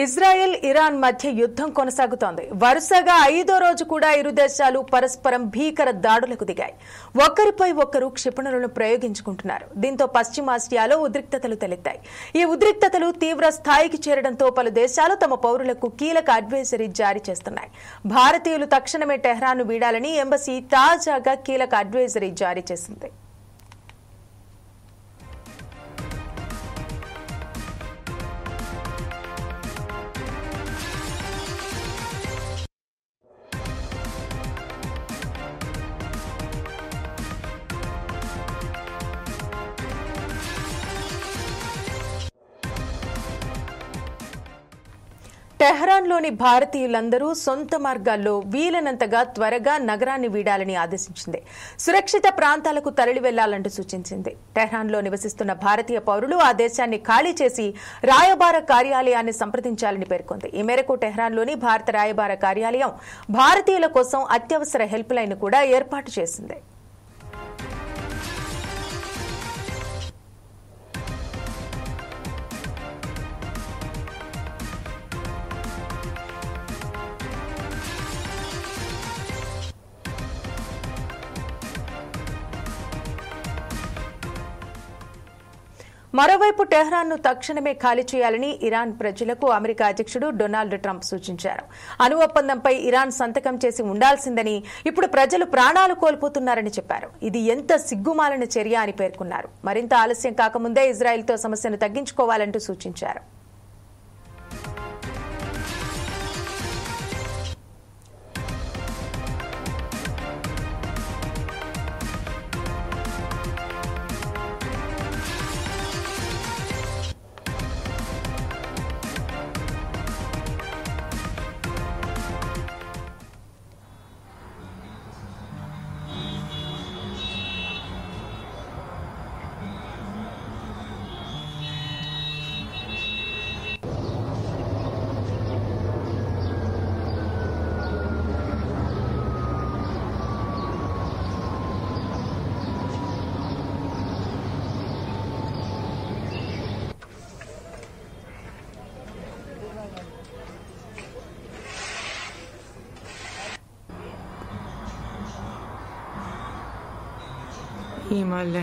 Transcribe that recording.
Israel Iran మధ్య యుద్ధం కొనసాగుతోంది. వరుసగా 5వ రోజు కూడా ఇరు దేశాలు పరస్పరం భీకర దాడులకు దిగాయి. ఒకరిపై ఒకరు క్షిపణులను ప్రయోగించుకుంటున్నారు. దీంతో పశ్చిమాసియాలో ఉద్రిక్తతలు తలెత్తాయి. ఈ ఉద్రిక్తతలు తీవ్ర స్థాయికి చేరడంతో పలు దేశాలు తమ పౌరులకు కీలక అడ్వైజరీ జారీ చేస్తున్నాయి. భారతీయులు తక్షణమే టెహ్రాన్ను వీడాలని ఎంబసీ తాజాగా కీలక అడ్వైజరీ జారీ చేసింది. టెహ్రాన్లోని భారతీయులందరూ సొంత మార్గాల్లో వీలైనంతగా త్వరగా నగరాన్ని వీడాలని ఆదేశించింది. సురక్షిత ప్రాంతాలకు తరలి వెళ్లాలంటూ సూచించింది. టెహ్రాన్లో నివసిస్తున్న భారతీయ పౌరులు ఆ దేశాన్ని ఖాళీ చేసి రాయబార కార్యాలయాన్ని సంప్రదించాలని పేర్కొంది. ఈ మేరకు టెహ్రాన్లోని భారత రాయబార కార్యాలయం భారతీయుల కోసం అత్యవసర హెల్ప్ లైన్ కూడా ఏర్పాటు చేసింది. మరోవైపు టెహ్రాన్ను తక్షణమే ఖాళీ చేయాలని ఇరాన్ ప్రజలకు అమెరికా అధ్యక్షుడు డొనాల్డ్ ట్రంప్ సూచించారు. అణు ఒప్పందంపై ఇరాన్ సంతకం చేసి ఉండాల్సిందని, ఇప్పుడు ప్రజలు ప్రాణాలు కోల్పోతున్నారని చెప్పారు. ఇది ఎంత సిగ్గుమాలిన చర్య అని పేర్కొన్నారు. మరింత ఆలస్యం కాకముందే ఇజ్రాయెల్తో సమస్యను తగ్గించుకోవాలంటూ సూచించారు. Himmel.